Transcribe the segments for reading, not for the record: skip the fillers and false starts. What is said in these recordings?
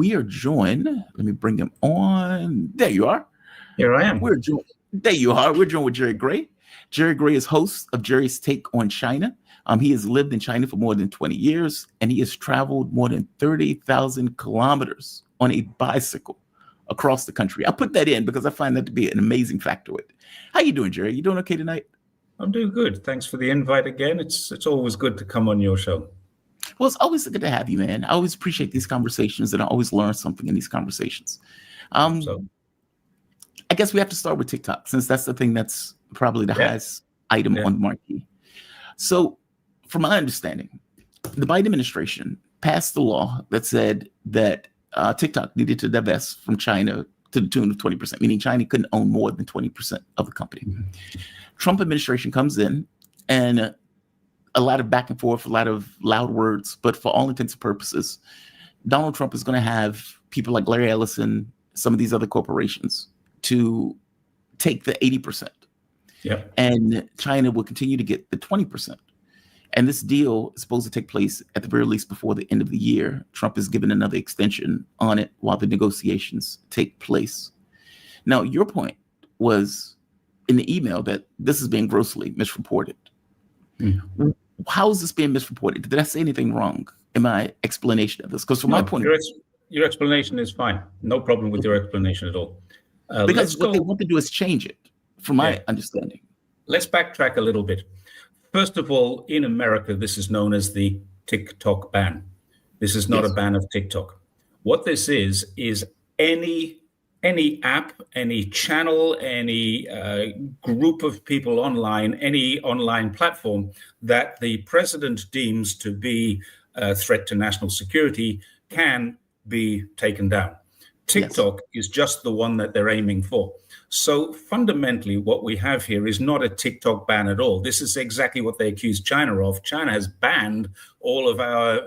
We are joined. Let me bring him on. There you are. Here I am. There you are. We're joined with Jerry Gray. Jerry Gray is host of Jerry's Take on China. He has lived in China for more than 20 years, and he has traveled more than 30,000 kilometers on a bicycle across the country. I put that in because I find that to be an amazing factoid. How you doing, Jerry? You doing okay tonight? I'm doing good. Thanks for the invite again. It's always good to come on your show. Well, it's always good to have you, man. I always appreciate these conversations, and I always learn something in these conversations. I guess we have to start with TikTok, since that's the thing that's probably the highest item on the marquee. So, from my understanding, the Biden administration passed the law that said that TikTok needed to divest from China to the tune of 20%, meaning China couldn't own more than 20% of the company. Trump administration comes in, and a lot of back and forth, a lot of loud words, but for all intents and purposes, Donald Trump is going to have people like Larry Ellison, some of these other corporations, to take the 80%. And China will continue to get the 20%. And this deal is supposed to take place at the very least before the end of the year. Trump has given another extension on it while the negotiations take place. Now, your point was in the email that this is being grossly misreported. How is this being misreported? Did I say anything wrong in my explanation of this? Because from my point of view, your explanation is fine. No problem with your explanation at all. Because what they want to do is change it, from my understanding. Let's backtrack a little bit. First of all, in America, this is known as the TikTok ban. This is not a ban of TikTok. What this is any app, any channel, any group of people online, any online platform that the president deems to be a threat to national security can be taken down. TikTok is just the one that they're aiming for. So fundamentally, what we have here is not a TikTok ban at all. This is exactly what they accuse China of. China has banned all of our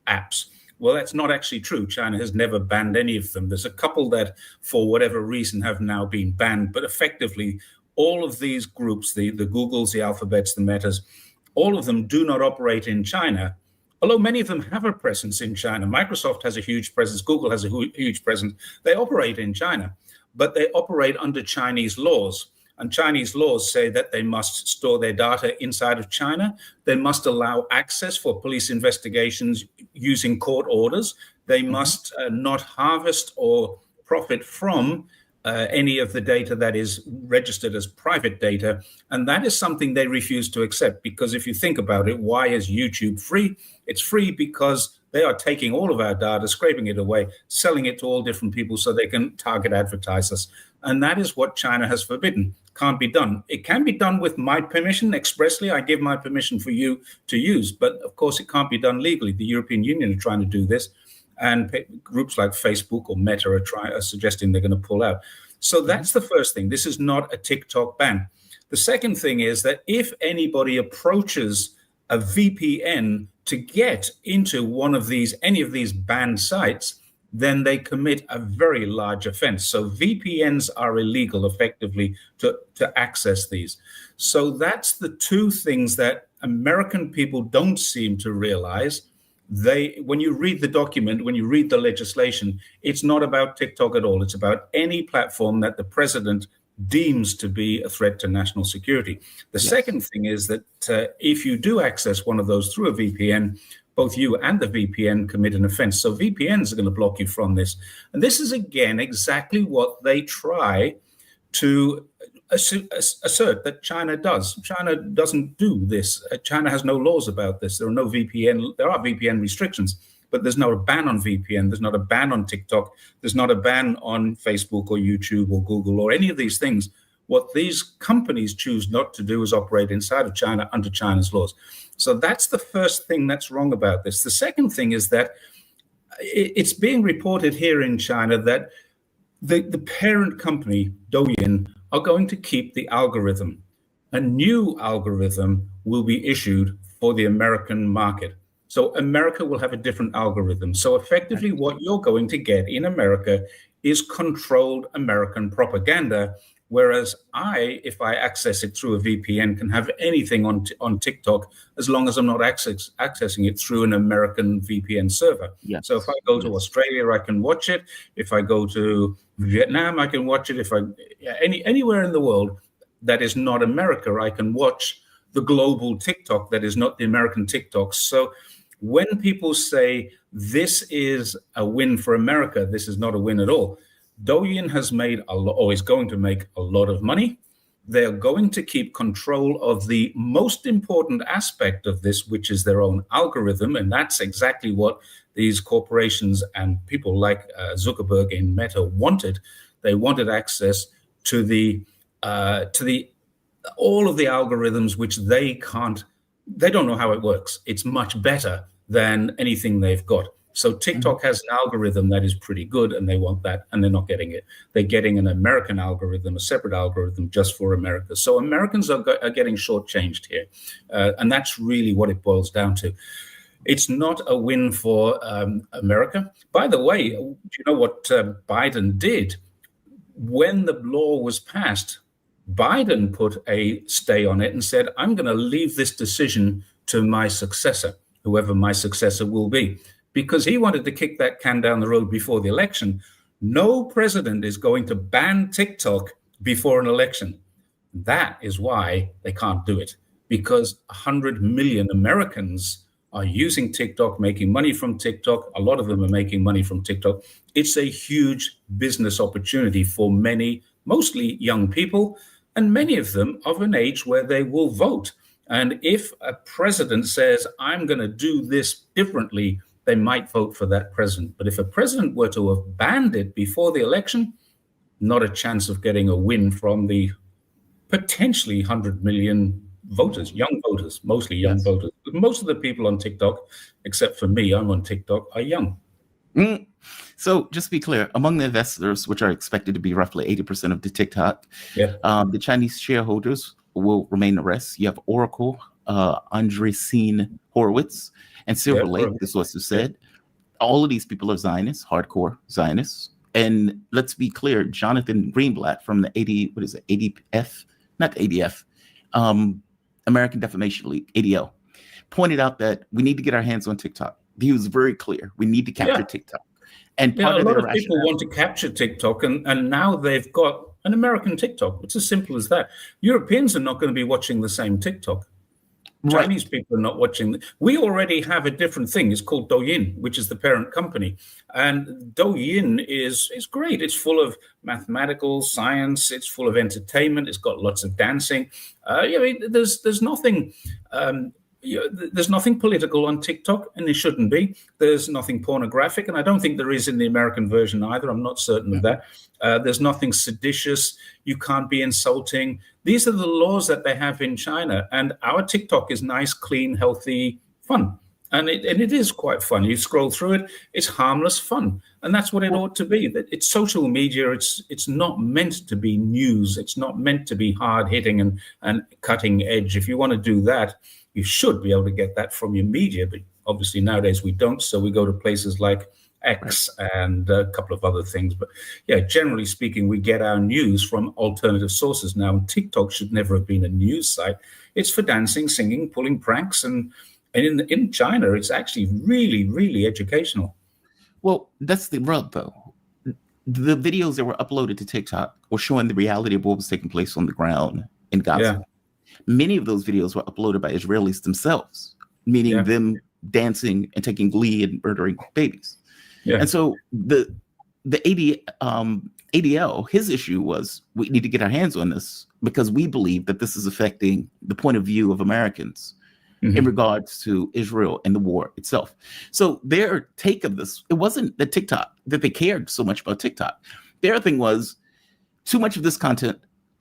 apps. Well, that's not actually true. China has never banned any of them. There's a couple that, for whatever reason, have now been banned. But effectively, all of these groups, the Googles, the Alphabets, the Metas, all of them do not operate in China, although many of them have a presence in China. Microsoft has a huge presence. Google has a huge presence. They operate in China, but they operate under Chinese laws. And Chinese laws say that they must store their data inside of China. They must allow access for police investigations using court orders. They must not harvest or profit from any of the data that is registered as private data. And that is something they refuse to accept, because if you think about it, why is YouTube free? It's free because they are taking all of our data, scraping it away, selling it to all different people so they can target advertise us. And that is what China has forbidden. Can't be done. It can be done with my permission expressly. I give my permission for you to use, but of course it can't be done legally. The European Union are trying to do this, and groups like Facebook or Meta are suggesting they're going to pull out. So that's the first thing. This is not a TikTok ban. The second thing is that if anybody approaches a VPN to get into any of these banned sites, then they commit a very large offense. So VPNs are illegal, effectively, to access these. So that's the two things that American people don't seem to realize. When you read the document, when you read the legislation, it's not about TikTok at all. It's about any platform that the president deems to be a threat to national security. The second thing is that if you do access one of those through a VPN, both you and the VPN commit an offense. So VPNs are going to block you from this. And this is, again, exactly what they try to assert that China does. China doesn't do this. China has no laws about this. There are VPN restrictions, but there's not a ban on VPN. There's not a ban on TikTok. There's not a ban on Facebook or YouTube or Google or any of these things. What these companies choose not to do is operate inside of China under China's laws. So that's the first thing that's wrong about this. The second thing is that it's being reported here in China that the parent company, Douyin, are going to keep the algorithm. A new algorithm will be issued for the American market. So America will have a different algorithm. So effectively what you're going to get in America is controlled American propaganda Whereas if I access it through a VPN, can have anything on TikTok as long as I'm not accessing it through an American VPN server. Yes. So if I go to Australia, I can watch it. If I go to Vietnam, I can watch it. If I anywhere in the world that is not America, I can watch the global TikTok that is not the American TikTok. So when people say this is a win for America, this is not a win at all. Douyin has made a lot, or is going to make a lot of money. They're going to keep control of the most important aspect of this, which is their own algorithm. And that's exactly what these corporations and people like Zuckerberg in Meta wanted. They wanted access to the all of the algorithms, which they don't know how it works. It's much better than anything they've got. So TikTok has an algorithm that is pretty good, and they want that, and they're not getting it. They're getting an American algorithm, a separate algorithm just for America. So Americans are getting shortchanged here, and that's really what it boils down to. It's not a win for America. By the way, do you know what Biden did? When the law was passed, Biden put a stay on it and said, I'm going to leave this decision to my successor, whoever my successor will be, because he wanted to kick that can down the road before the election. No president is going to ban TikTok before an election. That is why they can't do it, because 100 million Americans are using TikTok, making money from TikTok. A lot of them are making money from TikTok. It's a huge business opportunity for many, mostly young people, and many of them of an age where they will vote. And if a president says, I'm going to do this differently, they might vote for that president. But if a president were to have banned it before the election, not a chance of getting a win from the potentially 100 million voters, young voters, mostly young voters. Most of the people on TikTok, except for me, I'm on TikTok, are young. So just to be clear, among the investors, which are expected to be roughly 80% of the TikTok, the Chinese shareholders will remain the rest. You have Oracle, Andreessen Horowitz, and Silver Lake, the sources said. All of these people are Zionists, hardcore Zionists. And let's be clear, Jonathan Greenblatt from the ADF, not the ADF, American Defamation League, ADL, pointed out that we need to get our hands on TikTok. He was very clear. We need to capture TikTok. And a lot of people want to capture TikTok, and now they've got an American TikTok. It's as simple as that. Europeans are not going to be watching the same TikTok. Chinese people are not watching. We already have a different thing. It's called Douyin, which is the parent company. And Douyin is great. It's full of mathematical science. It's full of entertainment. It's got lots of dancing. There's nothing. There's nothing political on TikTok, and there shouldn't be. There's nothing pornographic, and I don't think there is in the American version either. I'm not certain of that. There's nothing seditious. You can't be insulting. These are the laws that they have in China, and our TikTok is nice, clean, healthy, fun. And it is quite fun. You scroll through it, it's harmless fun. And that's what it ought to be. It's social media. It's not meant to be news. It's not meant to be hard-hitting and cutting edge. If you want to do that, you should be able to get that from your media. But obviously nowadays we don't. So we go to places like X and a couple of other things. But yeah, generally speaking, we get our news from alternative sources now. And TikTok should never have been a news site. It's for dancing, singing, pulling pranks, and in China, it's actually really, really educational. Well, that's the rub, though. The videos that were uploaded to TikTok were showing the reality of what was taking place on the ground in Gaza. Yeah. Many of those videos were uploaded by Israelis themselves, meaning them dancing and taking glee and murdering babies. Yeah. And so the ADL, his issue was, we need to get our hands on this because we believe that this is affecting the point of view of Americans in regards to Israel and the war itself. So their take of this, it wasn't that they cared so much about TikTok. Their thing was, too much of this content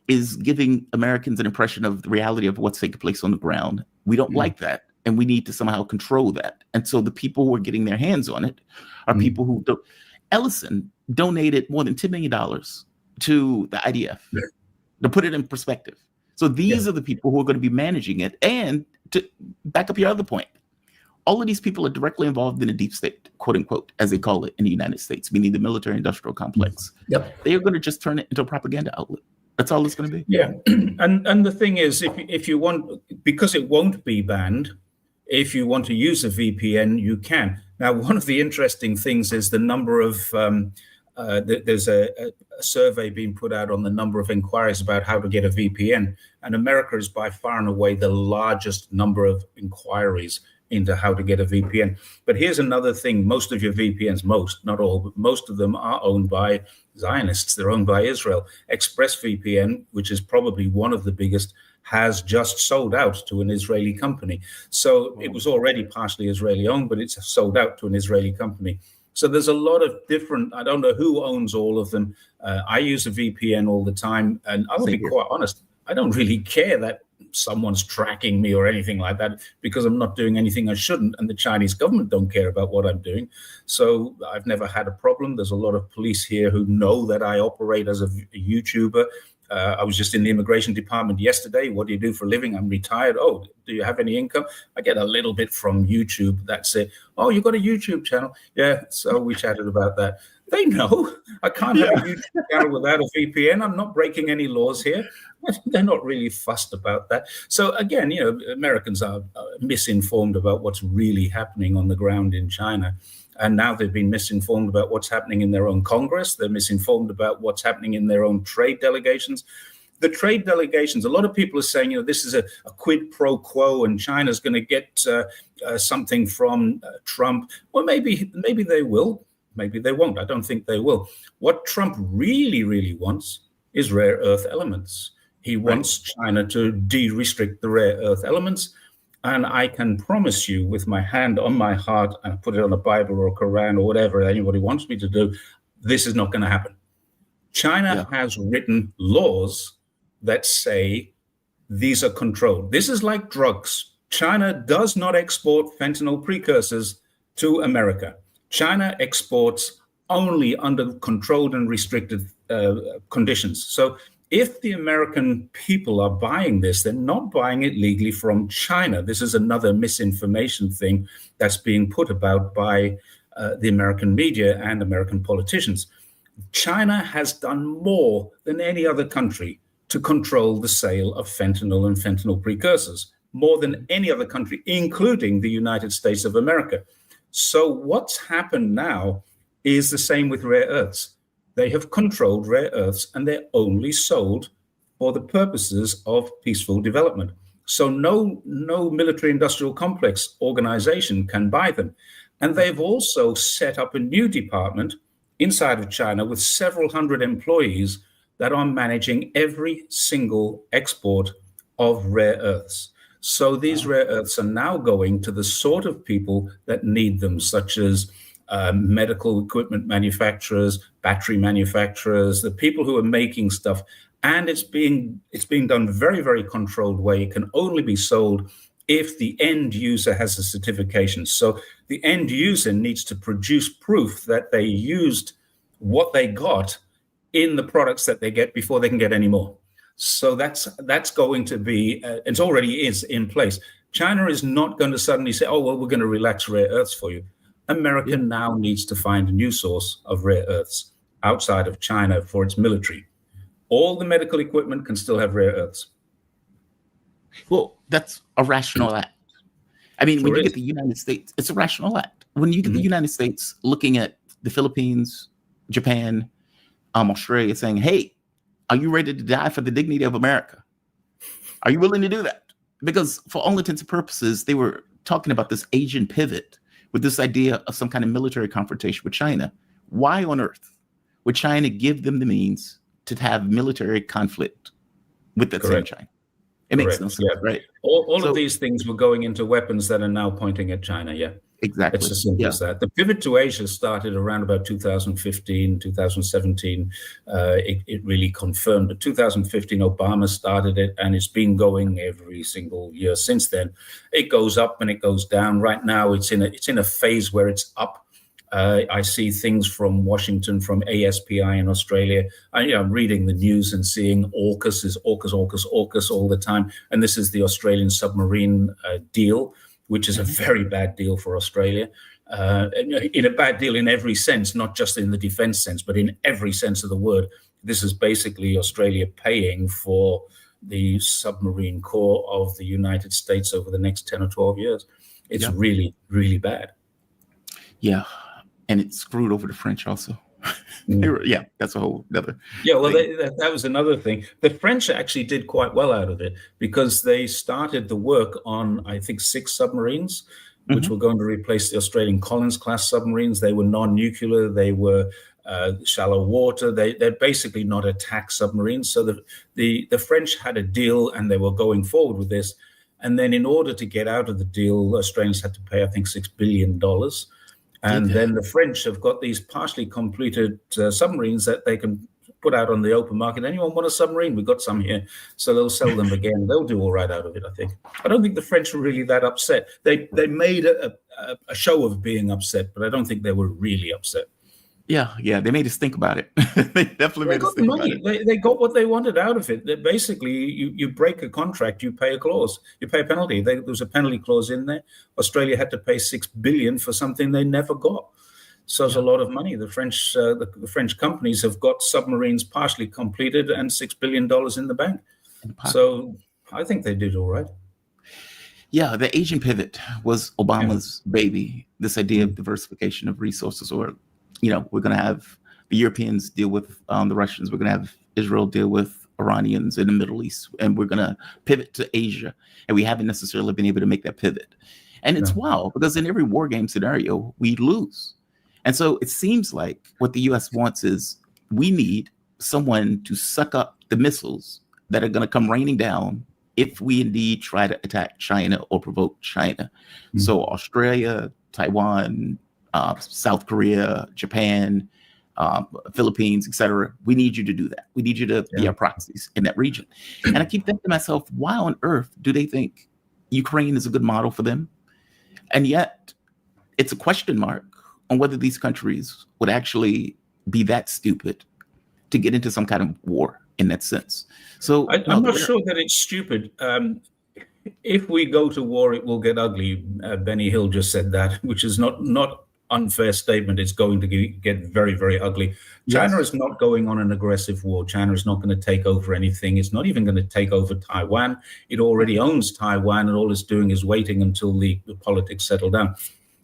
is giving Americans an impression of the reality of what's taking place on the ground. We don't like that, and we need to somehow control that. And so the people who are getting their hands on it are people who don't. Ellison donated more than $10 million to the IDF to put it in perspective. So these are the people who are going to be managing it. And to back up your other point, all of these people are directly involved in the deep state, quote unquote, as they call it in the United States, meaning the military industrial complex. They are going to just turn it into a propaganda outlet. That's all it's going to be. Yeah, and the thing is, if you want, because it won't be banned, if you want to use a VPN, you can. Now, one of the interesting things is the number of there's a survey being put out on the number of inquiries about how to get a VPN, and America is by far and away the largest number of inquiries into how to get a VPN. But here's another thing: most of your VPNs, not all, but most of them are owned by Zionists. They're owned by Israel. ExpressVPN, which is probably one of the biggest, has just sold out to an Israeli company. So it was already partially Israeli owned, but it's sold out to an Israeli company. So there's a lot of different, I don't know who owns all of them. I use a VPN all the time, and I'll be quite honest, I don't really care that someone's tracking me or anything like that, because I'm not doing anything I shouldn't, and the Chinese government don't care about what I'm doing. So I've never had a problem. There's a lot of police here who know that I operate as a YouTuber. I was just in the immigration department yesterday. What do you do for a living? I'm retired. Oh, do you have any income? I get a little bit from YouTube. That's it. Oh, you got a YouTube channel? Yeah. So we chatted about that. They know I can't have a YouTube channel without a VPN. I'm not breaking any laws here. They're not really fussed about that. So again, Americans are misinformed about what's really happening on the ground in China. And now they've been misinformed about what's happening in their own Congress. They're misinformed about what's happening in their own trade delegations. The trade delegations, a lot of people are saying, this is a quid pro quo and China's going to get something from Trump. Well, maybe they will. Maybe they won't. I don't think they will. What Trump really, really wants is rare earth elements. He wants China to de-restrict the rare earth elements. And I can promise you, with my hand on my heart, and put it on a Bible or a Quran or whatever anybody wants me to do, this is not going to happen. China has written laws that say these are controlled. This is like drugs. China does not export fentanyl precursors to America. China exports only under controlled and restricted conditions. So if the American people are buying this, they're not buying it legally from China. This is another misinformation thing that's being put about by the American media and American politicians. China has done more than any other country to control the sale of fentanyl and fentanyl precursors, more than any other country, including the United States of America. So what's happened now is the same with rare earths. They have controlled rare earths, and they're only sold for the purposes of peaceful development. So no military industrial complex organization can buy them. And they've also set up a new department inside of China with several hundred employees that are managing every single export of rare earths. So these rare earths are now going to the sort of people that need them, such as medical equipment manufacturers, battery manufacturers, the people who are making stuff. And it's being done very, very controlled way. It can only be sold if the end user has a certification. So the end user needs to produce proof that they used what they got in the products that they get before they can get any more. So that's going to be, it already is in place. China is not going to suddenly say, oh, well, we're going to relax rare earths for you. America now needs to find a new source of rare earths outside of China for its military. All the medical equipment can still have rare earths. Well, that's a rational act. I mean, when you get the United States, it's a rational act. When you get the United States looking at the Philippines, Japan, Australia, saying, hey, are you ready to die for the dignity of America? Are you willing to do that? Because for all intents and purposes, they were talking about this Asian pivot with this idea of some kind of military confrontation with China. Why on earth would China give them the means to have military conflict with that same China? It makes no sense, right? All of these things were going into weapons that are now pointing at China, Exactly. It's as simple as that. The pivot to Asia started around about 2015, 2017. It really confirmed. But 2015, Obama started it, and it's been going every single year since then. It goes up and it goes down. Right now, it's in a phase where it's up. I see things from Washington, from ASPI in Australia. I'm reading the news and seeing AUKUS is AUKUS all the time. And this is the Australian submarine deal, which is a very bad deal for Australia. In a bad deal in every sense, not just in the defense sense, but in every sense of the word. This is basically Australia paying for the submarine core of the United States over the next 10 or 12 years. It's really, really bad. Yeah. And it screwed over the French also. Yeah, that's a whole other. Yeah, well, that was another thing. The French actually did quite well out of it because they started the work on, I think, 6 submarines, which were going to replace the Australian Collins-class submarines. They were non-nuclear. They were shallow water. They're basically not attack submarines. So the French had a deal, and they were going forward with this. And then in order to get out of the deal, Australians had to pay, I think, $6 billion. And then the French have got these partially completed submarines that they can put out on the open market. Anyone want a submarine? We've got some here. So they'll sell them again. They'll do all right out of it, I think. I don't think the French were really that upset. They made a show of being upset, but I don't think they were really upset. Yeah, they made us think about it. They definitely made us think about it. They got what they wanted out of it. That basically, you break a contract, you pay a clause, you pay a penalty. There was a penalty clause in there. Australia had to pay $6 billion for something they never got. So it's a lot of money. The French companies have got submarines partially completed and $6 billion in the bank. So I think they did all right. Yeah, the Asian pivot was Obama's baby. This idea of diversification of resources, or we're going to have the Europeans deal with the Russians. We're going to have Israel deal with Iranians in the Middle East, and we're going to pivot to Asia. And we haven't necessarily been able to make that pivot. And it's wild because in every war game scenario, we lose. And so it seems like what the U.S. wants is we need someone to suck up the missiles that are going to come raining down if we indeed try to attack China or provoke China. So Australia, Taiwan, South Korea, Japan, Philippines, etc. We need you to do that. We need you to be our proxies in that region. And I keep thinking to myself, why on earth do they think Ukraine is a good model for them? And yet it's a question mark on whether these countries would actually be that stupid to get into some kind of war in that sense. So I'm not sure that it's stupid. If we go to war, it will get ugly. Benny Hill just said that, which is not unfair statement. It's going to get very, very ugly. China is not going on an aggressive war. China is not going to take over anything. It's not even going to take over Taiwan. It already owns Taiwan, and all it's doing is waiting until the politics settle down.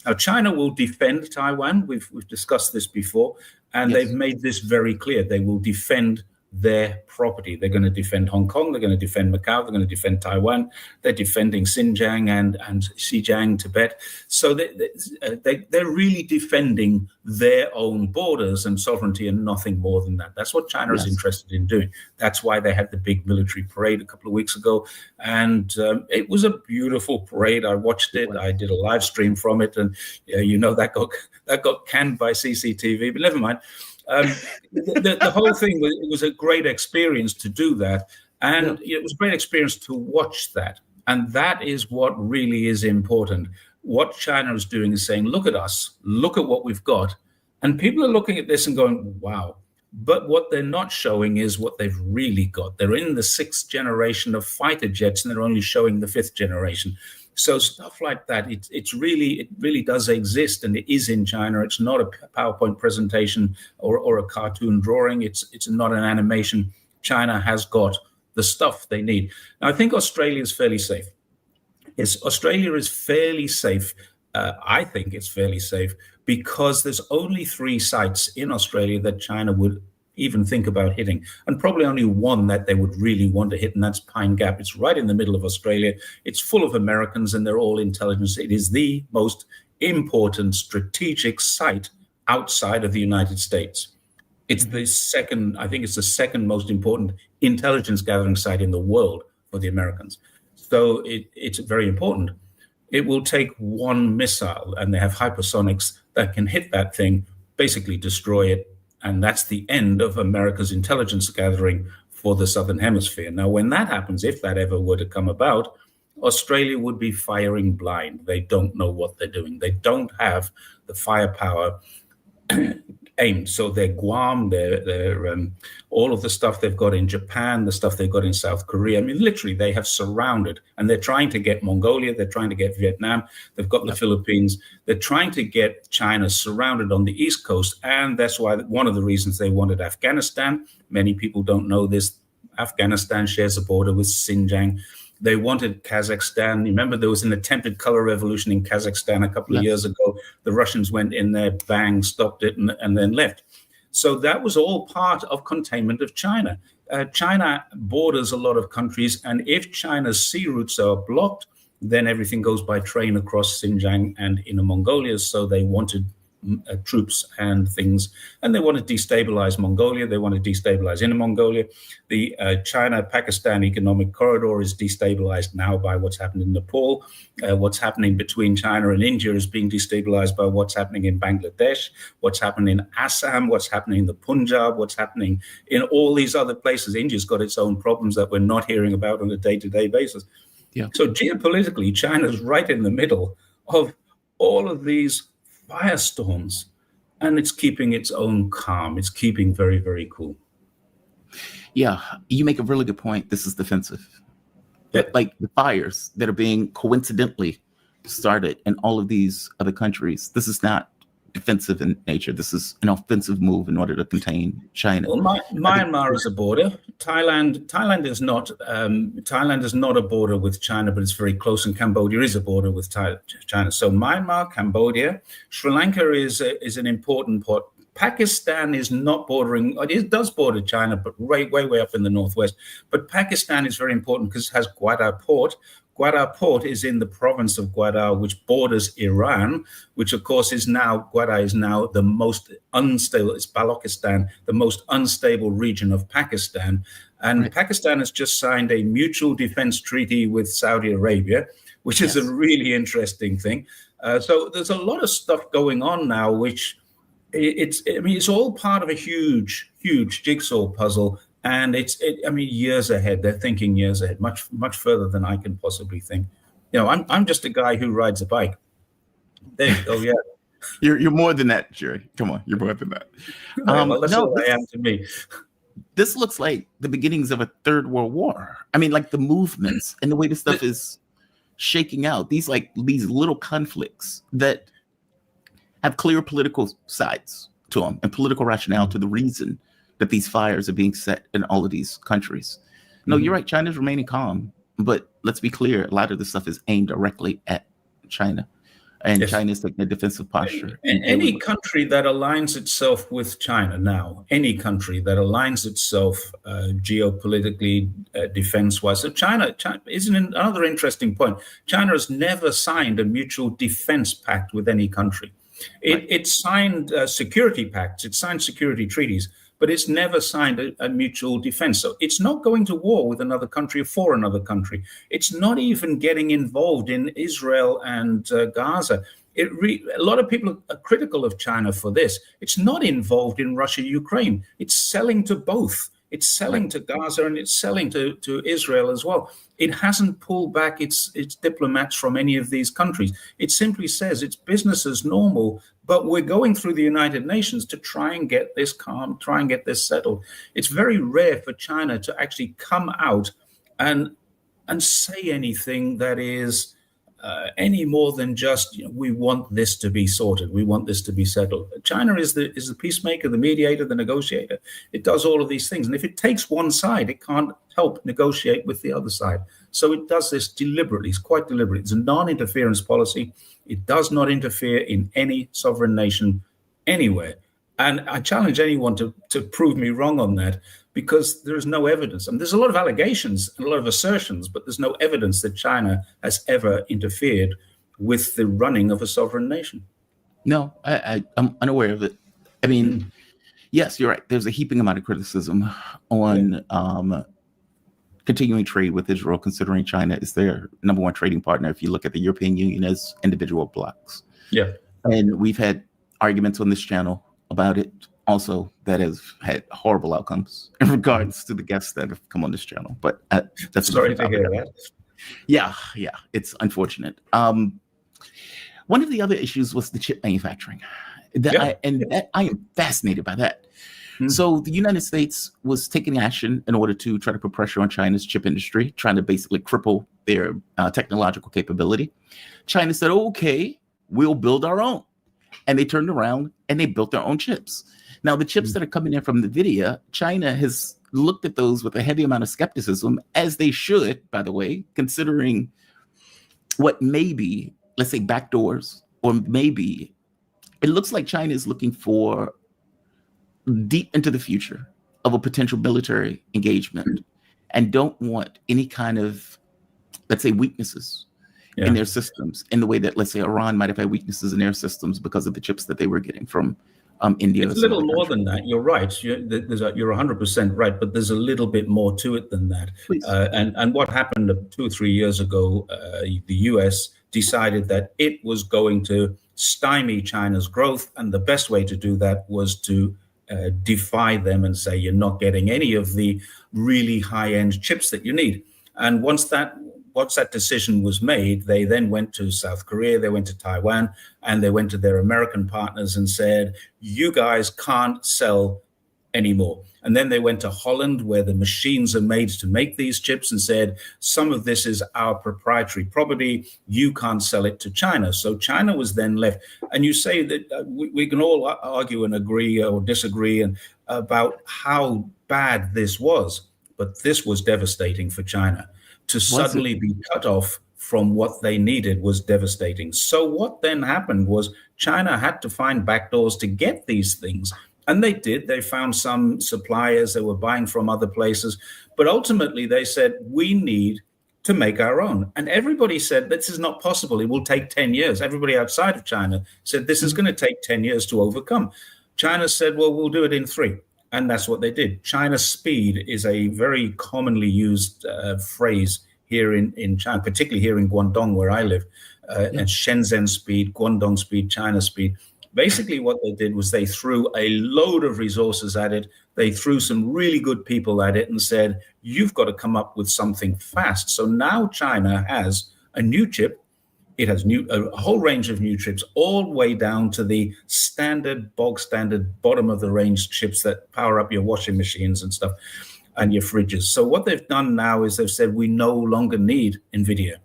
Now, China will defend Taiwan. We've discussed this before, and they've made this very clear. They will defend their property. They're going to defend Hong Kong. They're going to defend Macau. They're going to defend Taiwan. They're defending Xinjiang and Xinjiang, Tibet. So they're really defending their own borders and sovereignty and nothing more than that. That's what China is interested in doing. That's why they had the big military parade a couple of weeks ago. And it was a beautiful parade. I watched it. I did a live stream from it. And that got canned by CCTV, but never mind. The whole thing was a great experience to do that, and it was a great experience to watch that. And that is what really is important. What China is doing is saying, look at us, look at what we've got. And people are looking at this and going, wow. But what they're not showing is what they've really got. They're in the 6th generation of fighter jets, and they're only showing the 5th generation. So stuff like that, it really does exist, and it is in China. It's not a PowerPoint presentation or a cartoon drawing. It's not an animation. China has got the stuff they need. Now, I think Australia is fairly safe. Australia is fairly safe. I think it's fairly safe because there's only 3 sites in Australia that China would even think about hitting, and probably only one that they would really want to hit, and that's Pine Gap. It's right in the middle of Australia. It's full of Americans, and they're all intelligence. It is the most important strategic site outside of the United States. It's the second most important intelligence gathering site in the world for the Americans. So it's very important. It will take one missile, and they have hypersonics that can hit that thing, basically destroy it. And that's the end of America's intelligence gathering for the Southern Hemisphere. Now, when that happens, if that ever were to come about, Australia would be firing blind. They don't know what they're doing. They don't have the firepower aimed. So their Guam, their all of the stuff they've got in Japan, the stuff they've got in South Korea. I mean, literally, they have surrounded, and they're trying to get Mongolia, they're trying to get Vietnam, they've got the Philippines. They're trying to get China surrounded on the East Coast, and that's why one of the reasons they wanted Afghanistan. Many people don't know this. Afghanistan shares a border with Xinjiang. They wanted Kazakhstan. Remember, there was an attempted color revolution in Kazakhstan a couple of years ago. The Russians went in there, bang, stopped it, and then left. So that was all part of containment of China. China borders a lot of countries, and if China's sea routes are blocked, then everything goes by train across Xinjiang and Inner Mongolia. So they wanted troops and things, and they want to destabilize Mongolia. They want to destabilize Inner Mongolia. The China-Pakistan economic corridor is destabilized now by what's happened in Nepal. What's happening between China and India is being destabilized by what's happening in Bangladesh, what's happening in Assam, what's happening in the Punjab, what's happening in all these other places. India's got its own problems that we're not hearing about on a day-to-day basis. Yeah. So geopolitically, China's right in the middle of all of these firestorms, and it's keeping its own calm. It's keeping very, very cool. Yeah, you make a really good point. This is defensive. Like the fires that are being coincidentally started in all of these other countries. This is not defensive in nature. This is an offensive move in order to contain China. Well, Myanmar is a border. Thailand is not. Thailand is not a border with China, but it's very close. And Cambodia is a border with China. So Myanmar, Cambodia, Sri Lanka is an important port. Pakistan is not bordering. It does border China, but way up in the northwest. But Pakistan is very important because it has Gwadar Port. Gwadar Port is in the province of Gwadar, which borders Iran, which of course Gwadar is now the most unstable, it's Balochistan, the most unstable region of Pakistan. And Pakistan has just signed a mutual defense treaty with Saudi Arabia, which is a really interesting thing. So there's a lot of stuff going on now, which it's all part of a huge jigsaw puzzle. And years ahead. They're thinking years ahead, much further than I can possibly think. I'm just a guy who rides a bike. There you go. Yeah, you're more than that, Jerry. Come on, you're more than that. Well, that's all I am to me. This looks like the beginnings of a third world war. I mean, like the movements and the way this stuff is shaking out. These little conflicts that have clear political sides to them and political rationale to the reason that these fires are being set in all of these countries. No, you're right. China's remaining calm, but let's be clear. A lot of this stuff is aimed directly at China, and China's taking a defensive posture. Any country that aligns itself with China now, any country that aligns itself geopolitically, defense-wise. So China isn't another interesting point. China has never signed a mutual defense pact with any country. It signed security pacts. It signed security treaties, but it's never signed a mutual defense. So it's not going to war with another country or for another country. It's not even getting involved in Israel and Gaza. A lot of people are critical of China for this. It's not involved in Russia, Ukraine. It's selling to both. It's selling to Gaza and it's selling to Israel as well. It hasn't pulled back its diplomats from any of these countries. It simply says it's business as normal, but we're going through the United Nations to try and get this calm, try and get this settled. It's very rare for China to actually come out and say anything that is any more than just we want this to be sorted, we want this to be settled. China is the peacemaker, the mediator, the negotiator. It does all of these things, and if it takes one side, it can't help negotiate with the other side. So it does this deliberately. It's quite deliberate. It's a non-interference policy. It does not interfere in any sovereign nation anywhere. And I challenge anyone to prove me wrong on that, because there is no evidence. And there's a lot of allegations and a lot of assertions, but there's no evidence that China has ever interfered with the running of a sovereign nation. No, I'm unaware of it. I mean, yes, you're right. There's a heaping amount of criticism on continuing trade with Israel, considering China is their number one trading partner if you look at the European Union as individual blocks. Yeah. And we've had arguments on this channel about it also that has had horrible outcomes in regards to the guests that have come on this channel. But that's sorry to hear that. Yeah, it's unfortunate. One of the other issues was the chip manufacturing. I am fascinated by that. So the United States was taking action in order to try to put pressure on China's chip industry, trying to basically cripple their technological capability. China said, okay, we'll build our own. And they turned around and they built their own chips. Now, the chips that are coming in from NVIDIA, China has looked at those with a heavy amount of skepticism, as they should, by the way, considering what may be, let's say, backdoors, or maybe it looks like China is looking for deep into the future of a potential military engagement and don't want any kind of, let's say, weaknesses in their systems in the way that, let's say, Iran might have had weaknesses in their systems because of the chips that they were getting from India. It's a little more than that. You're right. You're 100% right, but there's a little bit more to it than that. And what happened 2 or 3 years ago, the US decided that it was going to stymie China's growth, and the best way to do that was to defy them and say, you're not getting any of the really high-end chips that you need. And once that decision was made, they then went to South Korea, they went to Taiwan, and they went to their American partners and said, you guys can't sell anymore. And then they went to Holland, where the machines are made to make these chips, and said, some of this is our proprietary property, you can't sell it to China. So China was then left. And you say that we can all argue and agree or disagree about how bad this was, but this was devastating for China. To suddenly be cut off from what they needed was devastating. So what then happened was China had to find backdoors to get these things. And they did. They found some suppliers they were buying from other places. But ultimately, they said, we need to make our own. And everybody said, this is not possible. It will take 10 years. Everybody outside of China said, this is going to take 10 years to overcome. China said, well, we'll do it in 3. And that's what they did. China speed is a very commonly used phrase here in China, particularly here in Guangdong, where I live, and Shenzhen speed, Guangdong speed, China speed. Basically, what they did was they threw a load of resources at it. They threw some really good people at it and said, you've got to come up with something fast. So now China has a new chip. It has a whole range of new chips, all the way down to the bog standard, bottom of the range chips that power up your washing machines and stuff and your fridges. So what they've done now is they've said, we no longer need NVIDIA.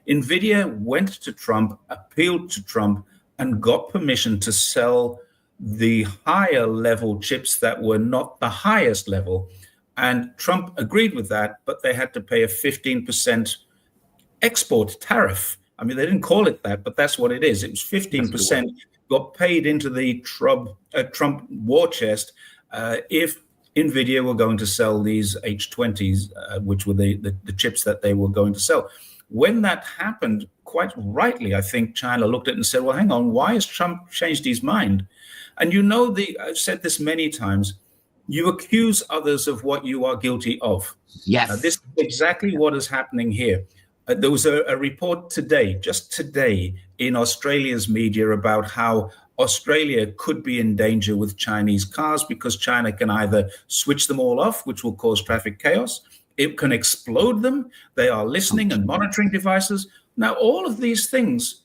NVIDIA went to Trump, appealed to Trump, and got permission to sell the higher level chips that were not the highest level. And Trump agreed with that, but they had to pay a 15% export tariff. I mean, they didn't call it that, but that's what it is. It was 15% got paid into the Trump war chest if NVIDIA were going to sell these H20s, which were the chips that they were going to sell. When that happened, quite rightly, I think China looked at it and said, well, hang on, why has Trump changed his mind? And I've said this many times, you accuse others of what you are guilty of. Yes. This is exactly what is happening here. There was a report just today, in Australia's media about how Australia could be in danger with Chinese cars because China can either switch them all off, which will cause traffic chaos. It can explode them. They are listening and monitoring devices. Now, all of these things,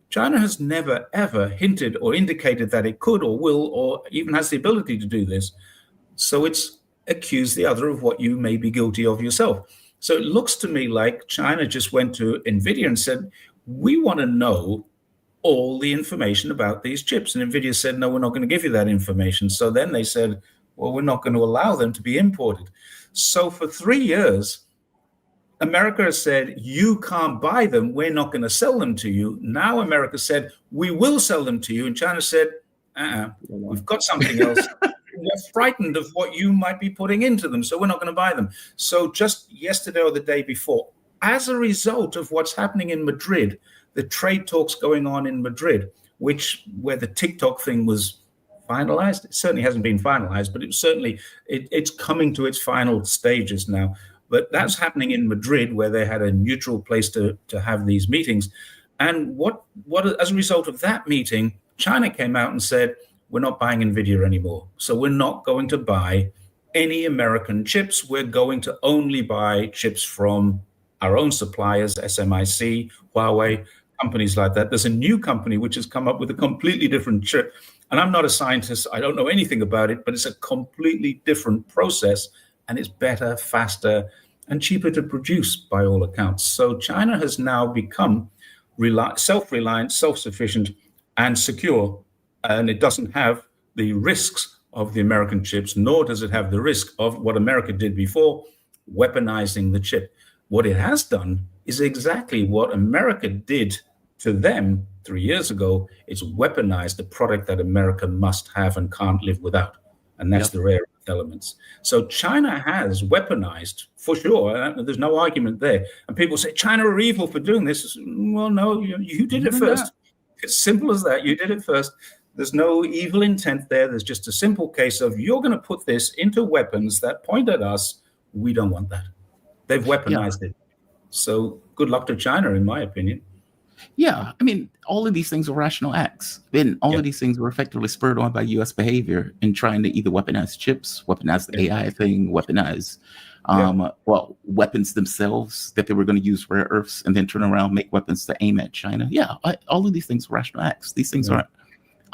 China has never, ever hinted or indicated that it could or will or even has the ability to do this. So it's accused the other of what you may be guilty of yourself. So it looks to me like China just went to NVIDIA and said, we want to know all the information about these chips. And NVIDIA said, no, we're not going to give you that information. So then they said, well, we're not going to allow them to be imported. So for 3 years, America has said, you can't buy them. We're not going to sell them to you. Now America said, we will sell them to you. And China said, we've got something else. We're frightened of what you might be putting into them, so we're not going to buy them. So just yesterday or the day before, as a result of what's happening in Madrid, the trade talks going on in Madrid, where the TikTok thing was finalized. It certainly hasn't been finalized, but it's coming to its final stages now. But that's happening in Madrid, where they had a neutral place to have these meetings. And what as a result of that meeting, China came out and said, we're not buying NVIDIA anymore. So we're not going to buy any American chips. We're going to only buy chips from our own suppliers, SMIC, Huawei, companies like that. There's a new company which has come up with a completely different chip. And I'm not a scientist. I don't know anything about it, but it's a completely different process. And it's better, faster, and cheaper to produce by all accounts. So China has now become self-reliant, self-sufficient, and secure. And it doesn't have the risks of the American chips, nor does it have the risk of what America did before, weaponizing the chip. What it has done is exactly what America did to them 3 years ago. It's weaponized the product that America must have and can't live without. And that's the rare earth elements. So China has weaponized, for sure. There's no argument there. And people say, China are evil for doing this. Well, no, you did it first. It's simple as that. You did it first. There's no evil intent there. There's just a simple case of you're going to put this into weapons that point at us. We don't want that. They've weaponized it. So good luck to China, in my opinion. Yeah, I mean, all of these things are rational acts. Then all of these things were effectively spurred on by U.S. behavior in trying to either weaponize chips, weaponize the AI thing, weaponize, weapons themselves that they were going to use rare earths, and then turn around, make weapons to aim at China. Yeah, all of these things are rational acts. These things aren't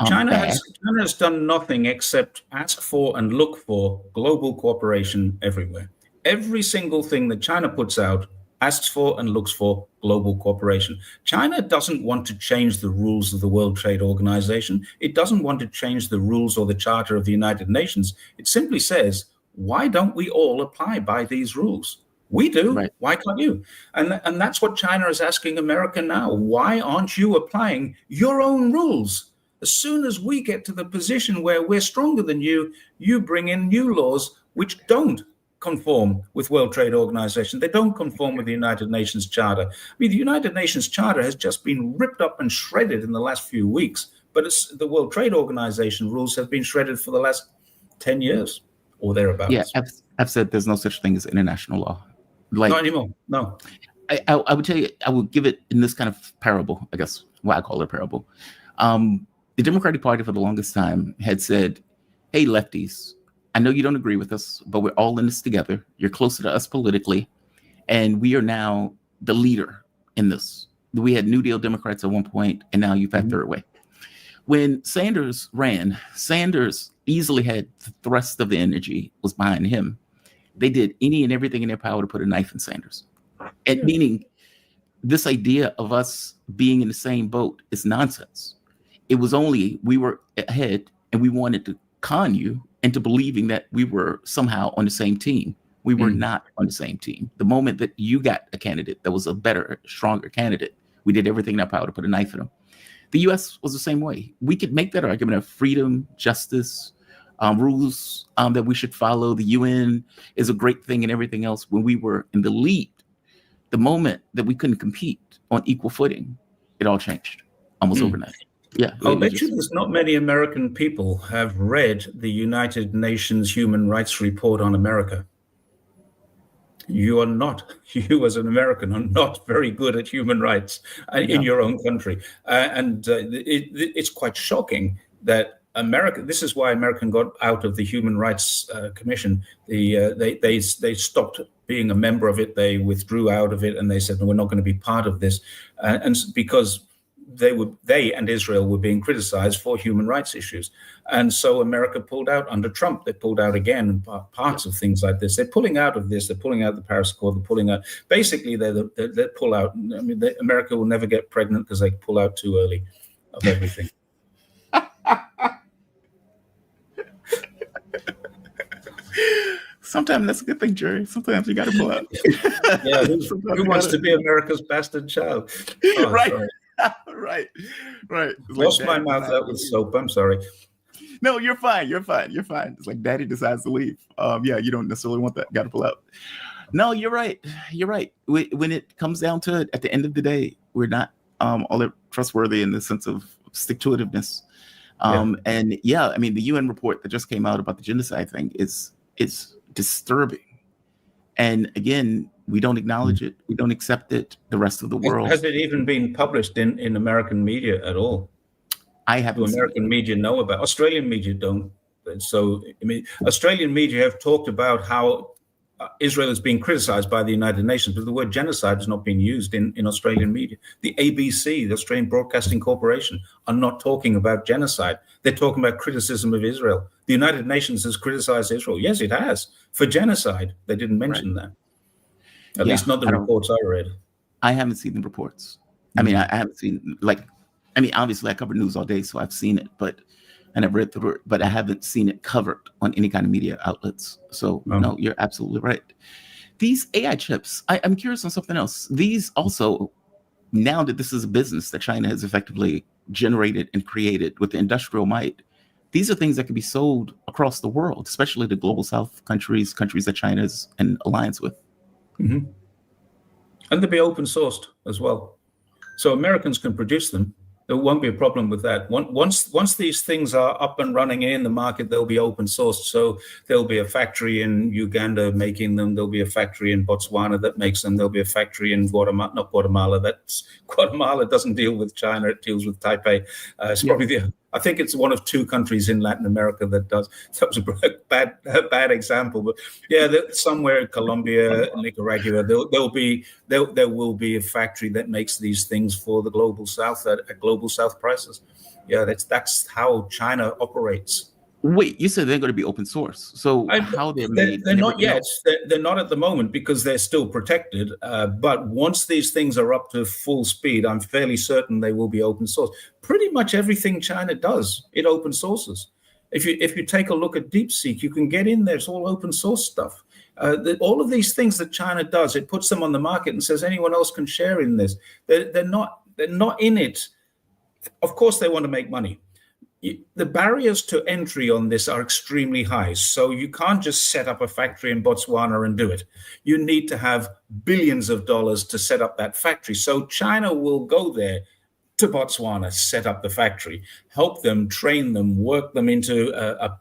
China has done nothing except ask for and look for global cooperation everywhere. Every single thing that China puts out asks for and looks for global cooperation. China doesn't want to change the rules of the World Trade Organization. It doesn't want to change the rules or the Charter of the United Nations. It simply says, why don't we all apply by these rules? We do. Right. Why can't you? And that's what China is asking America now. Why aren't you applying your own rules? As soon as we get to the position where we're stronger than you, you bring in new laws which don't conform with World Trade Organization. They don't conform with the United Nations Charter. I mean, the United Nations Charter has just been ripped up and shredded in the last few weeks, but the World Trade Organization rules have been shredded for the last 10 years or thereabouts. Yeah, I've said there's no such thing as international law. Not anymore, no. I would tell you, I would give it in this kind of parable, I guess, what I call it a parable. The Democratic Party for the longest time had said, hey, lefties, I know you don't agree with us, but we're all in this together. You're closer to us politically, and we are now the leader in this. We had New Deal Democrats at one point, and now you've had Third Way. When Sanders ran, Sanders easily had the thrust of the energy was behind him. They did any and everything in their power to put a knife in Sanders. And meaning this idea of us being in the same boat is nonsense. It was only we were ahead and we wanted to con you into believing that we were somehow on the same team. We were not on the same team. The moment that you got a candidate that was a better, stronger candidate, we did everything in our power to put a knife in him. The U.S. was the same way. We could make that argument of freedom, justice, rules that we should follow. The UN is a great thing and everything else when we were in the lead. The moment that we couldn't compete on equal footing, it all changed almost overnight. Yeah, I'll bet you there's not many American people have read the United Nations Human Rights Report on America. You as an American are not very good at human rights in your own country. It's quite shocking that America, this is why America got out of the Human Rights Commission. They stopped being a member of it. They withdrew out of it and they said, no, we're not going to be part of this. And because they and Israel were being criticized for human rights issues. And so America pulled out under Trump. They pulled out again parts of things like this. They're pulling out of this. They're pulling out the Paris Accord. They're pulling out. Basically, they pull out. I mean, America will never get pregnant because they pull out too early of everything. Sometimes that's a good thing, Jerry. Sometimes you got to pull out. Yeah, who wants to be America's bastard child? Oh, right. Sorry. right. Wash my mouth out with soap. I'm sorry. No, you're fine. It's like daddy decides to leave. You don't necessarily want that. Got to pull out. No, you're right. When it comes down to it, at the end of the day, we're not all that trustworthy in the sense of stick-to-itiveness. I mean, the UN report that just came out about the genocide thing is disturbing. And again, we don't acknowledge it. We don't accept it. The rest of the world. Has it even been published in American media at all? I haven't. Do American media know about? Australian media don't. So, I mean, Australian media have talked about how Israel is being criticized by the United Nations, but the word genocide has not been used in Australian media. The ABC, the Australian Broadcasting Corporation, are not talking about genocide. They're talking about criticism of Israel. The United Nations has criticized Israel. Yes, it has, for genocide. They didn't mention that. At least not the reports I read. I haven't seen the reports. I mean, I haven't seen, obviously I cover news all day, so I've seen it, and I've read through it, but I haven't seen it covered on any kind of media outlets. So no, you're absolutely right. These AI chips, I'm curious on something else. These also, now that this is a business that China has effectively generated and created with the industrial might, these are things that can be sold across the world, especially the global South countries that China is in alliance with. Mm-hmm. And they'll be open sourced as well. So Americans can produce them. There won't be a problem with that. Once these things are up and running in the market, they'll be open sourced. So there'll be a factory in Uganda making them. There'll be a factory in Botswana that makes them. There'll be a factory in Guatemala. Guatemala doesn't deal with China. It deals with Taipei. It's probably I think it's one of two countries in Latin America that does. That was a bad example, but yeah, somewhere in Colombia, Nicaragua, there will be a factory that makes these things for the global South at global South prices. Yeah, that's how China operates. Wait, you said they're going to be open source. So how they're made? They're not yet. They're not at the moment because they're still protected. But once these things are up to full speed, I'm fairly certain they will be open source. Pretty much everything China does, it open sources. If you take a look at DeepSeek, you can get in there. It's all open source stuff. All of these things that China does, it puts them on the market and says anyone else can share in this. They're not in it. Of course, they want to make money. The barriers to entry on this are extremely high. So you can't just set up a factory in Botswana and do it. You need to have billions of dollars to set up that factory. So China will go there to Botswana, set up the factory, help them, train them, work them into a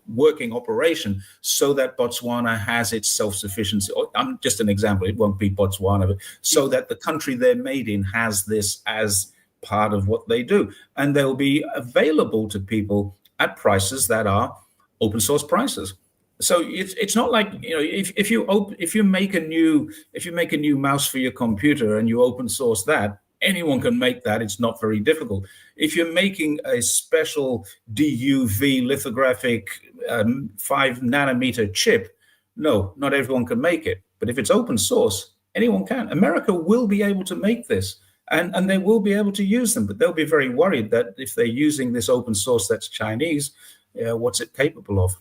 working operation so that Botswana has its self-sufficiency. I'm just an example. It won't be Botswana, but so that the country they're made in has this as part of what they do, and they'll be available to people at prices that are open source prices. So it's not like, if you make a new mouse for your computer and you open source that, anyone can make that. It's not very difficult. If you're making a special DUV lithographic 5 nanometer chip, no, not everyone can make it. But if it's open source, anyone can. America will be able to make this. And they will be able to use them, but they'll be very worried that if they're using this open source that's Chinese, what's it capable of?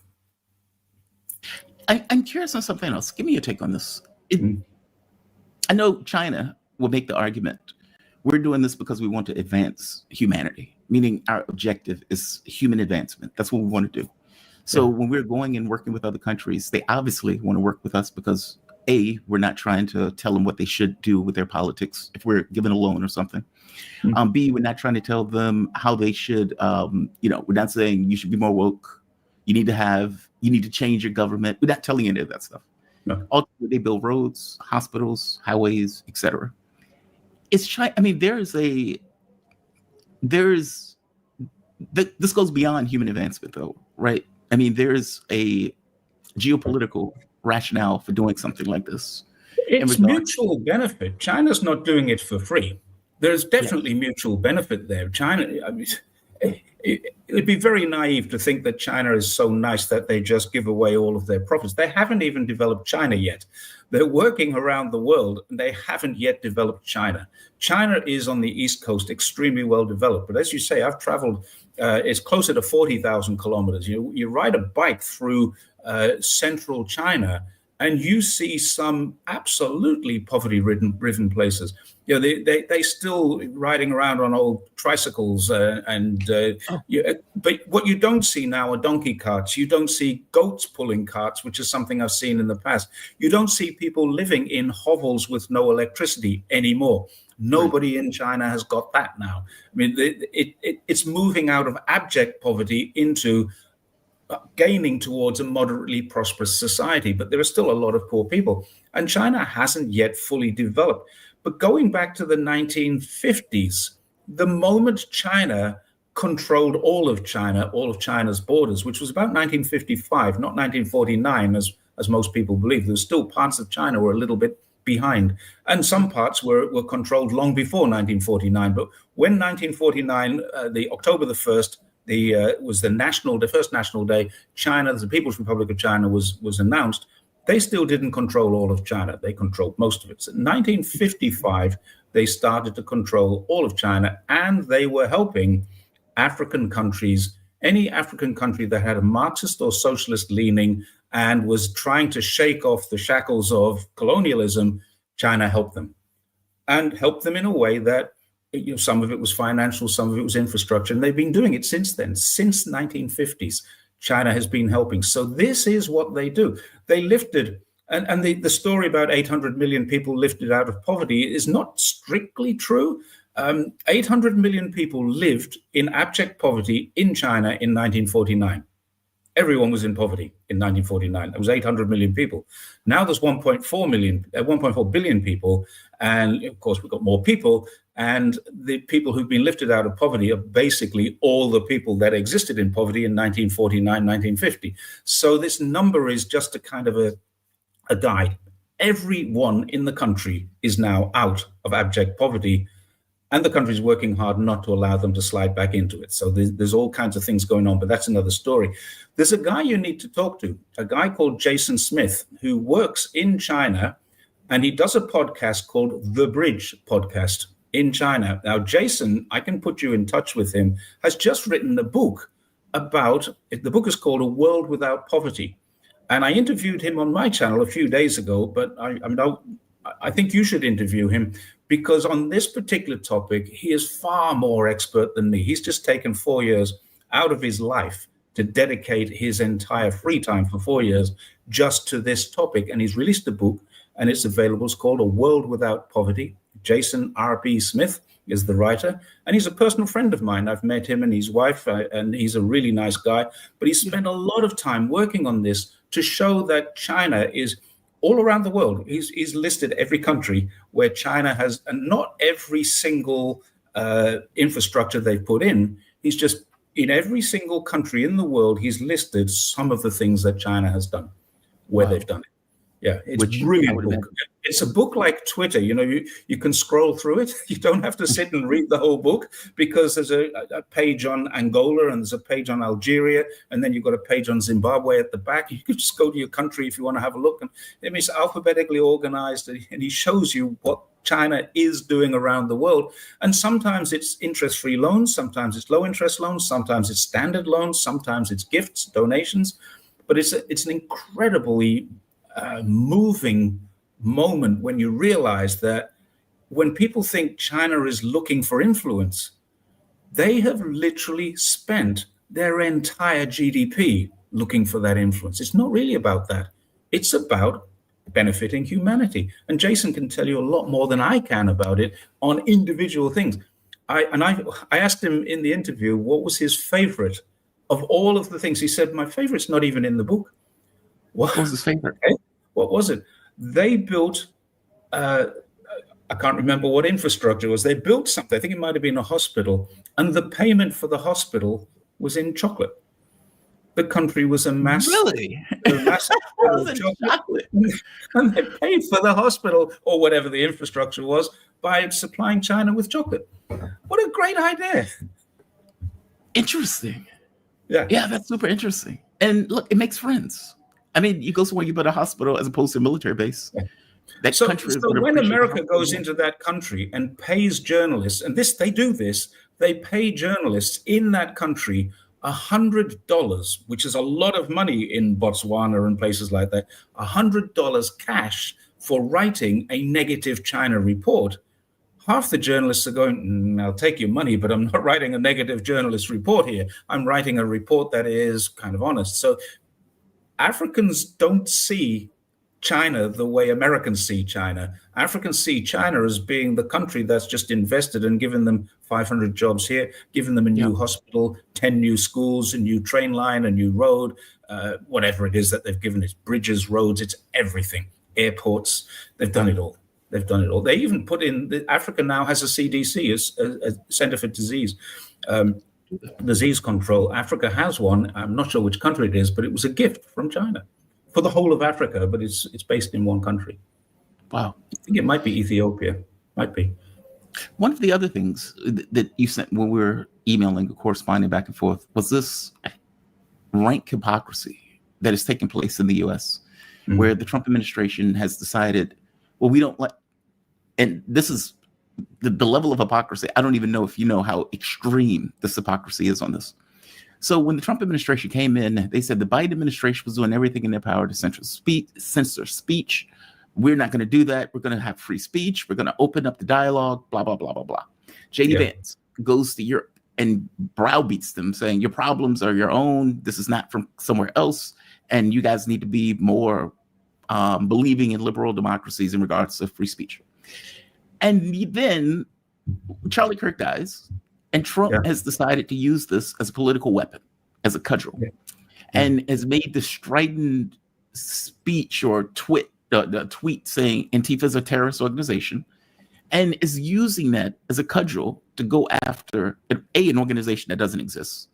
I'm curious on something else. Give me your take on this. I know China will make the argument, we're doing this because we want to advance humanity, meaning our objective is human advancement. That's what we want to do. So when we're going and working with other countries, they obviously want to work with us because A, we're not trying to tell them what they should do with their politics if we're given a loan or something. B, we're not trying to tell them how they should, we're not saying you should be more woke. You need to change your government. We're not telling any of that stuff. No. Ultimately, they build roads, hospitals, highways, etc. This goes beyond human advancement though, right? I mean, there's a geopolitical rationale for doing something like this. It's mutual benefit. China's not doing it for free. There's definitely mutual benefit there. China, it'd be very naive to think that China is so nice that they just give away all of their profits. They haven't even developed China yet. They're working around the world and they haven't yet developed China. China is on the East Coast extremely well developed. But as you say, I've traveled, it's closer to 40,000 kilometers. You ride a bike through central China, and you see some absolutely poverty-ridden places. They still riding around on old tricycles, but what you don't see now are donkey carts. You don't see goats pulling carts, which is something I've seen in the past. You don't see people living in hovels with no electricity anymore. Nobody in China has got that now. I mean, it's moving out of abject poverty into gaining towards a moderately prosperous society, but there are still a lot of poor people, and China hasn't yet fully developed. But going back to the 1950s, the moment China controlled all of China's borders, which was about 1955, not 1949, as as most people believe. There's still parts of China were a little bit behind, and some parts were controlled long before 1949. But when 1949, the October the 1st, was the first national day, China, the People's Republic of China was announced. They still didn't control all of China. They controlled most of it. So in 1955, they started to control all of China, and they were helping African countries, any African country that had a Marxist or socialist leaning and was trying to shake off the shackles of colonialism. China helped them, and helped them in a way that, some of it was financial, some of it was infrastructure, and they've been doing it since then. Since 1950s, China has been helping. So this is what they do. They lifted, and the story about 800 million people lifted out of poverty is not strictly true. 800 million people lived in abject poverty in China in 1949. Everyone was in poverty in 1949. It was 800 million people. Now there's 1.4 billion people. And of course, we've got more people. And the people who've been lifted out of poverty are basically all the people that existed in poverty in 1949, 1950. So this number is just a kind of a guide. Everyone in the country is now out of abject poverty, and the country's working hard not to allow them to slide back into it. So there's all kinds of things going on, but that's another story. There's a guy you need to talk to, a guy called Jason Smith, who works in China, and he does a podcast called The Bridge Podcast in China. Now, Jason, I can put you in touch with him, has just written a book the book is called A World Without Poverty. And I interviewed him on my channel a few days ago, but I think you should interview him, because on this particular topic, he is far more expert than me. He's just taken 4 years out of his life to dedicate his entire free time for 4 years just to this topic. And he's released a book, and it's available. It's called A World Without Poverty. Jason R.B. Smith is the writer, and he's a personal friend of mine. I've met him and his wife, and he's a really nice guy. But he spent a lot of time working on this to show that China is all around the world. He's listed every country where China has, and not every single infrastructure they've put in. He's just, in every single country in the world, he's listed some of the things that China has done, where they've done it. Yeah, it's a brilliant book. It's a book like Twitter. You can scroll through it. You don't have to sit and read the whole book, because there's a page on Angola, and there's a page on Algeria, and then you've got a page on Zimbabwe at the back. You can just go to your country if you want to have a look. And it's alphabetically organized, and he shows you what China is doing around the world. And sometimes it's interest-free loans, sometimes it's low-interest loans, sometimes it's standard loans, sometimes it's gifts, donations. But it's an incredibly moving moment when you realize that when people think China is looking for influence, they have literally spent their entire GDP looking for that influence. It's not really about that. It's about benefiting humanity. And Jason can tell you a lot more than I can about it on individual things. I asked him in the interview what was his favorite of all of the things. He said, my favorite's not even in the book. What was his favorite? Okay. What was it? They built, I can't remember what infrastructure it was. They built something. I think it might have been a hospital. And the payment for the hospital was in chocolate. The country was a massive chocolate. And they paid for the hospital, or whatever the infrastructure was, by supplying China with chocolate. What a great idea. Interesting. Yeah, that's super interesting. And look, it makes friends. I mean, you go somewhere, you build a hospital as opposed to a military base. Yeah. So when America goes into that country and pays journalists, and they do this, they pay journalists in that country $100, which is a lot of money in Botswana and places like that, $100 cash for writing a negative China report. Half the journalists are going, I'll take your money, but I'm not writing a negative journalist report here. I'm writing a report that is kind of honest. So Africans don't see China the way Americans see China. Africans see China as being the country that's just invested and given them 500 jobs here, given them a new hospital, 10 new schools, a new train line, a new road, whatever it is that they've given it, bridges, roads, it's everything, airports. They've done it all. They even put in, Africa now has a CDC, a Center for Disease Control. Africa has one. I'm not sure which country it is, but it was a gift from China. for the whole of Africa, but it's based in one country. Wow. I think it might be Ethiopia. Might be. One of the other things that you sent when we were emailing or corresponding back and forth was this rank hypocrisy that is taking place in the U.S., where the Trump administration has decided, well, we don't let, and this is the level of hypocrisy. I don't even know if you know how extreme this hypocrisy is on this. So when the Trump administration came in, they said the Biden administration was doing everything in their power to censor speech. We're not going to do that. We're going to have free speech. We're going to open up the dialogue, blah, blah, blah, blah, blah. J.D. Vance goes to Europe and browbeats them, saying your problems are your own. This is not from somewhere else. And you guys need to be more believing in liberal democracies in regards to free speech. And then Charlie Kirk dies, and Trump has decided to use this as a political weapon, as a cudgel, and has made the strident speech or tweet saying Antifa is a terrorist organization, and is using that as a cudgel to go after an organization that doesn't exist.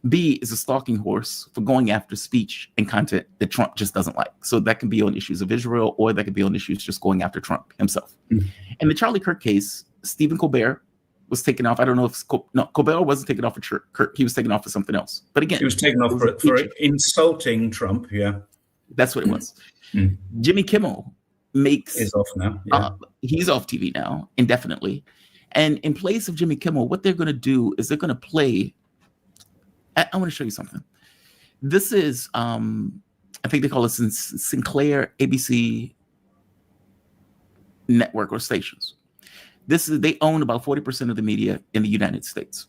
B is a stalking horse for going after speech and content that Trump just doesn't like. So that can be on issues of Israel, or that could be on issues just going after Trump himself. In the Charlie Kirk case, Stephen Colbert was taken off. I don't know if Colbert wasn't taken off for Kirk. He was taken off for something else. But again, he was taken off for insulting Trump. Yeah, that's what it was. Jimmy Kimmel is off now. He's off TV now indefinitely. And in place of Jimmy Kimmel, what they're going to do is they're going to play. I want to show you something. This is, I think they call it Sinclair ABC network or stations. They own about 40% of the media in the United States.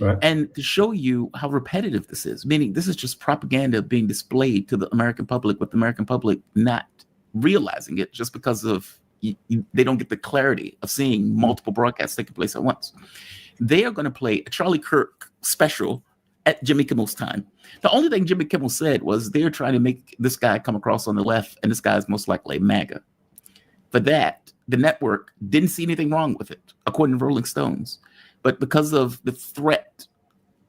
Right. And to show you how repetitive this is, meaning this is just propaganda being displayed to the American public, with the American public not realizing it just because of they don't get the clarity of seeing multiple broadcasts taking place at once. They are going to play a Charlie Kirk special at Jimmy Kimmel's time. The only thing Jimmy Kimmel said was they're trying to make this guy come across on the left, and this guy is most likely MAGA. For that, the network didn't see anything wrong with it, according to Rolling Stones. But because of the threat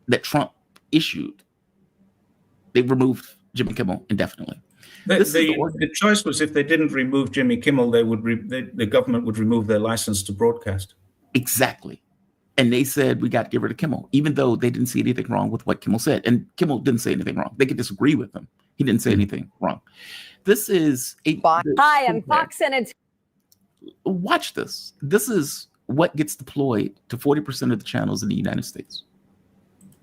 that Trump issued, they removed Jimmy Kimmel indefinitely. The choice was, if they didn't remove Jimmy Kimmel, the government would remove their license to broadcast. Exactly. And they said, we got to get rid of Kimmel, even though they didn't see anything wrong with what Kimmel said. And Kimmel didn't say anything wrong. They could disagree with him. He didn't say anything wrong. This is Hi, I'm Fox Senate. Watch this. This is what gets deployed to 40% of the channels in the United States.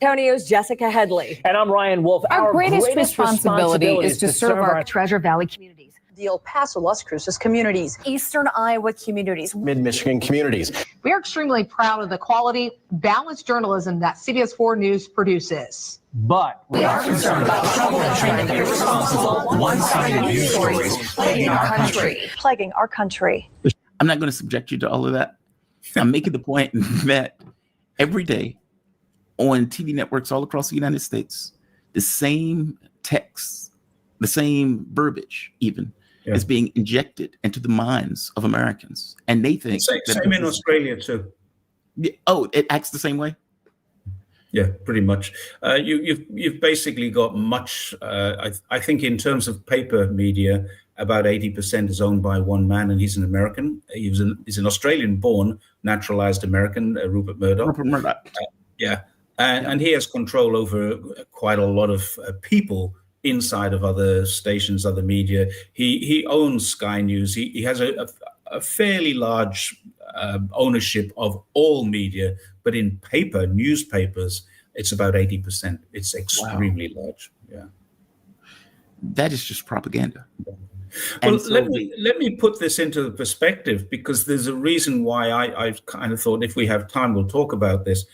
Antonio's Jessica Headley. And I'm Ryan Wolf. Our greatest responsibility is to serve our Treasure Valley communities, the El Paso, Las Cruces communities, Eastern Iowa communities, Mid-Michigan communities. We are extremely proud of the quality, balanced journalism that CBS 4 News produces. But we are concerned about troubling and irresponsible, one-sided news stories plaguing our country. I'm not going to subject you to all of that. I'm making the point that every day on TV networks all across the United States, the same text, the same verbiage even, is being injected into the minds of Americans. And they think same in Australia too. Oh, it acts the same way? Yeah, pretty much. You've basically got much, I think in terms of paper media, about 80% is owned by one man, and he's an American. He's an Australian-born, naturalized American, Rupert Murdoch. And he has control over quite a lot of people inside of other stations, other media. He owns Sky News. He has a fairly large ownership of all media, but in paper, newspapers, it's about 80%. It's extremely large. Yeah, that is just propaganda. Well, so let me put this into perspective, because there's a reason why I've kind of thought, if we have time, we'll talk about this.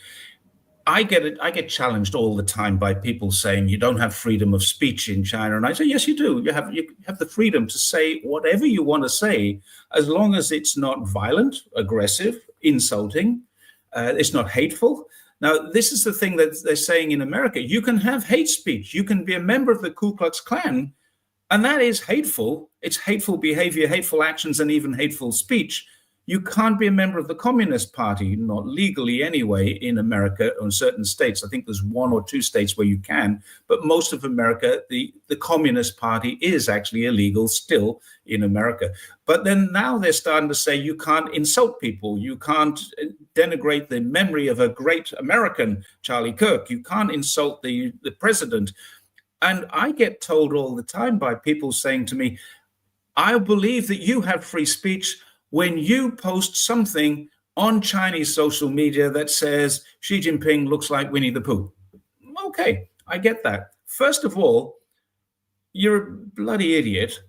I get challenged all the time by people saying you don't have freedom of speech in China, and I say, yes, you do. You have the freedom to say whatever you want to say, as long as it's not violent, aggressive, insulting, it's not hateful. Now, this is the thing that they're saying in America. You can have hate speech. You can be a member of the Ku Klux Klan, and that is hateful. It's hateful behavior, hateful actions, and even hateful speech. You can't be a member of the Communist Party, not legally anyway, in America or in certain states. I think there's 1 or 2 states where you can, but most of America, the Communist Party is actually illegal still in America. But then now they're starting to say you can't insult people. You can't denigrate the memory of a great American, Charlie Kirk. You can't insult the president. And I get told all the time by people saying to me, I believe that you have free speech when you post something on Chinese social media that says Xi Jinping looks like Winnie the Pooh. Okay, I get that. First of all, you're a bloody idiot.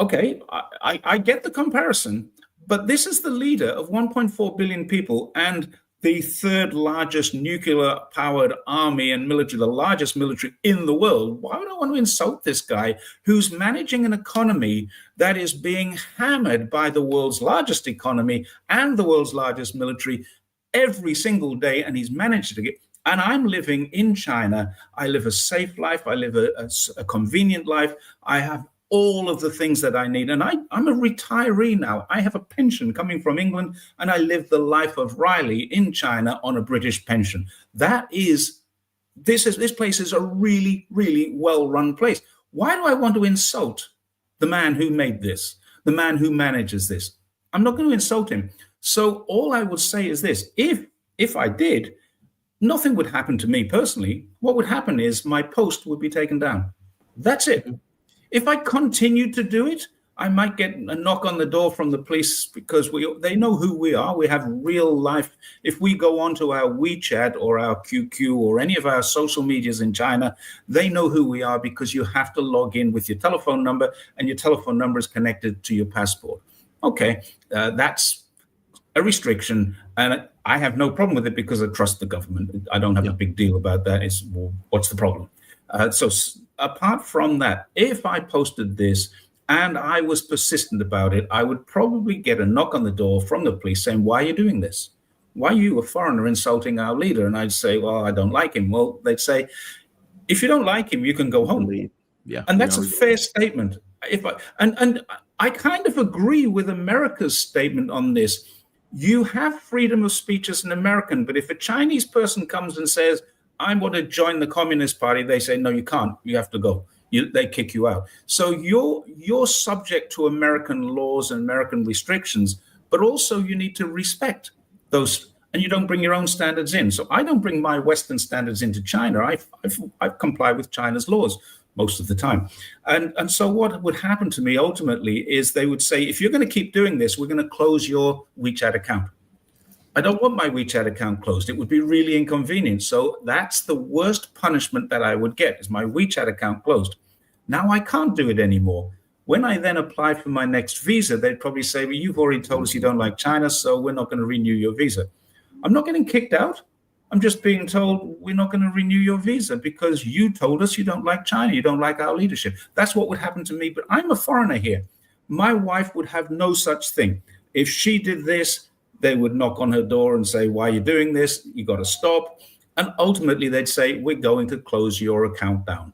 Okay, I get the comparison, but this is the leader of 1.4 billion people and the 3rd largest nuclear-powered army and military, the largest military in the world. Why would I want to insult this guy who's managing an economy that is being hammered by the world's largest economy and the world's largest military every single day, and he's managed it? And I'm living in China. I live a safe life. I live a convenient life. I have all of the things that I need. And I'm a retiree now. I have a pension coming from England, and I live the life of Riley in China on a British pension. This place is a really, really well-run place. Why do I want to insult the man who made this, the man who manages this? I'm not going to insult him. So all I would say is this: if I did, nothing would happen to me personally. What would happen is my post would be taken down. That's it. If I continue to do it, I might get a knock on the door from the police because they know who we are. We have real life. If we go onto our WeChat or our QQ or any of our social medias in China, they know who we are because you have to log in with your telephone number, and your telephone number is connected to your passport. Okay, that's a restriction, and I have no problem with it because I trust the government. I don't have a big deal about that. It's, well, what's the problem? So apart from that, if I posted this and I was persistent about it, I would probably get a knock on the door from the police saying, why are you doing this? Why are you, a foreigner, insulting our leader? And I'd say, well, I don't like him. Well, they'd say, if you don't like him, you can go home. Yeah, and that's a fair statement. And I kind of agree with America's statement on this. You have freedom of speech as an American, but if a Chinese person comes and says, I want to join the Communist Party, they say, no, you can't. You have to go. They kick you out. So you're subject to American laws and American restrictions, but also you need to respect those, and you don't bring your own standards in. So I don't bring my Western standards into China. I comply with China's laws most of the time. And so what would happen to me ultimately is they would say, if you're going to keep doing this, we're going to close your WeChat account. I don't want my WeChat account closed. It would be really inconvenient. So that's the worst punishment that I would get, is my WeChat account closed. Now I can't do it anymore. When I then apply for my next visa, they'd probably say, well, you've already told us you don't like China, so we're not going to renew your visa. I'm not getting kicked out. I'm just being told we're not going to renew your visa because you told us you don't like China, you don't like our leadership. That's what would happen to me. But I'm a foreigner here. My wife would have no such thing. If she did this, they would knock on her door and say, why are you doing this? You got to stop. And ultimately, they'd say, we're going to close your account down.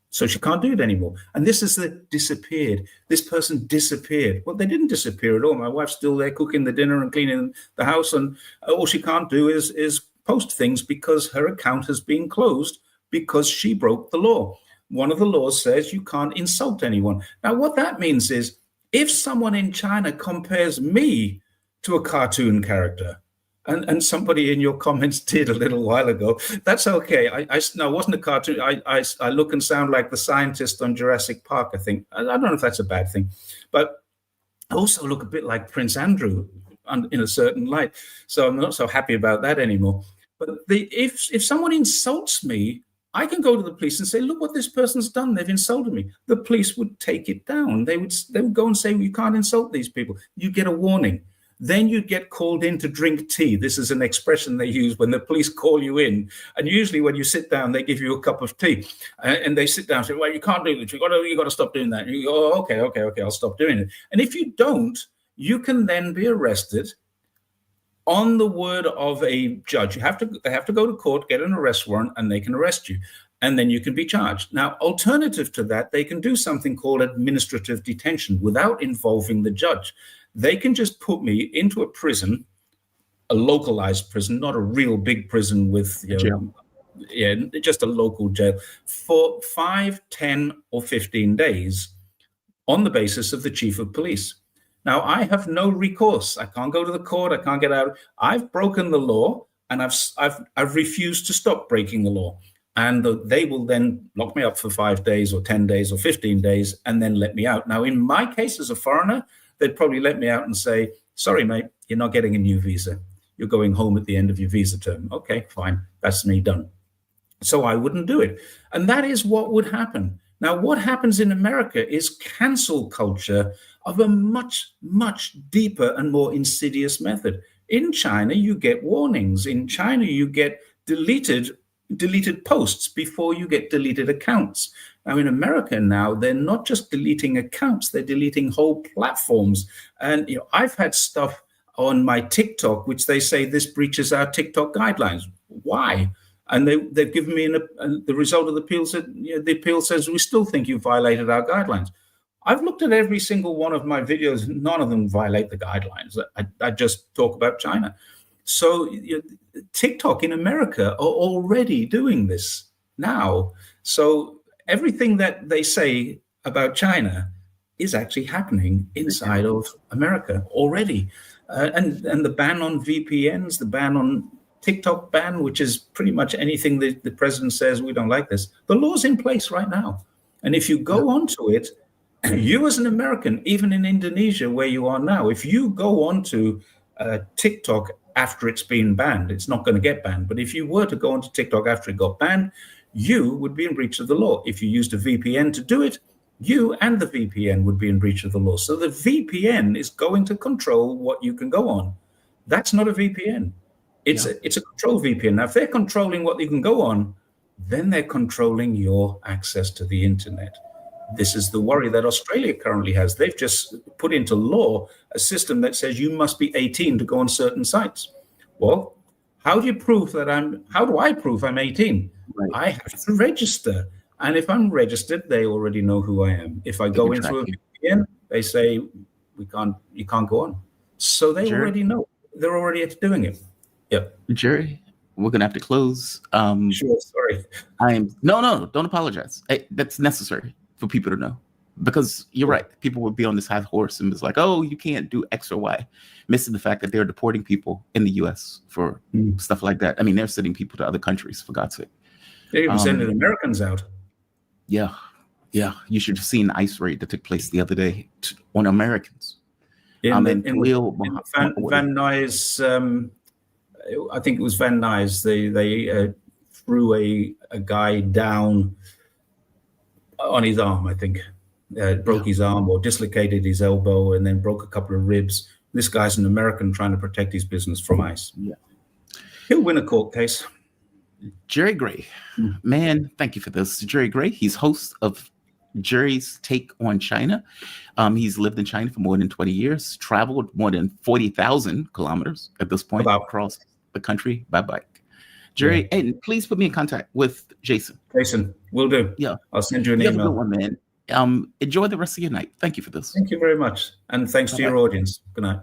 So she can't do it anymore. And this is the disappeared. This person disappeared. Well, they didn't disappear at all. My wife's still there cooking the dinner and cleaning the house. And all she can't do is post things because her account has been closed because she broke the law. One of the laws says you can't insult anyone. Now, what that means is if someone in China compares me to a cartoon character, and somebody in your comments did a little while ago, that's okay. No, it wasn't a cartoon. I look and sound like the scientist on Jurassic Park, I think. I don't know if that's a bad thing. But I also look a bit like Prince Andrew in a certain light. So I'm not so happy about that anymore. But if someone insults me, I can go to the police and say, look what this person's done. They've insulted me. The police would take it down. They would go and say, well, you can't insult these people. You get a warning. Then you get called in to drink tea. This is an expression they use when the police call you in. And usually when you sit down, they give you a cup of tea. And they sit down and say, well, you can't do this. You got to stop doing that. And you go, oh, okay, I'll stop doing it. And if you don't, you can then be arrested on the word of a judge. They have to go to court, get an arrest warrant, and they can arrest you. And then you can be charged. Now, alternative to that, they can do something called administrative detention without involving the judge. they can just put me into a prison, a localized prison, not a real big prison with just a local jail, for 5, 10, or 15 days on the basis of the chief of police. Now, I have no recourse. I can't go to the court. I can't get out. I've broken the law, and I've refused to stop breaking the law. And they will then lock me up for 5 days or 10 days or 15 days and then let me out. Now, in my case as a foreigner, they'd probably let me out and say, sorry, mate, you're not getting a new visa. You're going home at the end of your visa term. Okay, fine. That's me done. So I wouldn't do it. And that is what would happen. Now, what happens in America is cancel culture of a much, much deeper and more insidious method. In China, you get warnings. In China, you get deleted posts before you get deleted accounts. Now, in America now, they're not just deleting accounts, they're deleting whole platforms. And I've had stuff on my TikTok, which they say this breaches our TikTok guidelines. Why? And they've given me the result of the appeal. The appeal says, we still think you violated our guidelines. I've looked at every single one of my videos. None of them violate the guidelines. I just talk about China. So TikTok in America are already doing this now. So everything that they say about China is actually happening inside of America already. And the ban on VPNs, the ban on TikTok ban, which is pretty much anything that the president says, we don't like this. The law's in place right now. And if you go onto it, you as an American, even in Indonesia where you are now, if you go onto TikTok after it's been banned, it's not going to get banned. But if you were to go onto TikTok after it got banned, you would be in breach of the law. If you used a VPN to do it, you and the VPN would be in breach of the law. So the VPN is going to control what you can go on. That's not a VPN. It's a control VPN. Now, if they're controlling what you can go on, then they're controlling your access to the internet. This is the worry that Australia currently has. They've just put into law a system that says you must be 18 to go on certain sites. Well, how do I prove I'm 18? Right. I have to register. And if I'm registered, they already know who I am. If I go into a VPN, they say you can't go on. So they already know. They're already doing it. Yep. Jerry, we're gonna have to close. Sure, sorry. No, don't apologize. That's necessary for people to know, because you're right. People would be on this high horse and it's like, oh, you can't do X or Y, missing the fact that they're deporting people in the U.S. for stuff like that. I mean, they're sending people to other countries, for God's sake. They're even sending Americans out. Yeah. You should have seen the ICE raid that took place the other day on Americans. In Van Nuys, I think it was Van Nuys. They threw a guy down on his arm, I think. Broke his arm or dislocated his elbow and then broke a couple of ribs. This guy's an American trying to protect his business from ICE. Yeah. He'll win a court case. Jerry Gray, man, thank you for this. Jerry Gray, he's host of Jerry's Take on China. He's lived in China for more than 20 years, traveled more than 40,000 kilometers at this point across the country by bike. Jerry, and please put me in contact with Jason. Jason, will do. Yeah. I'll send you an email. Have a good one, man. Enjoy the rest of your night. Thank you for this. Thank you very much. And thanks to your audience. Good night.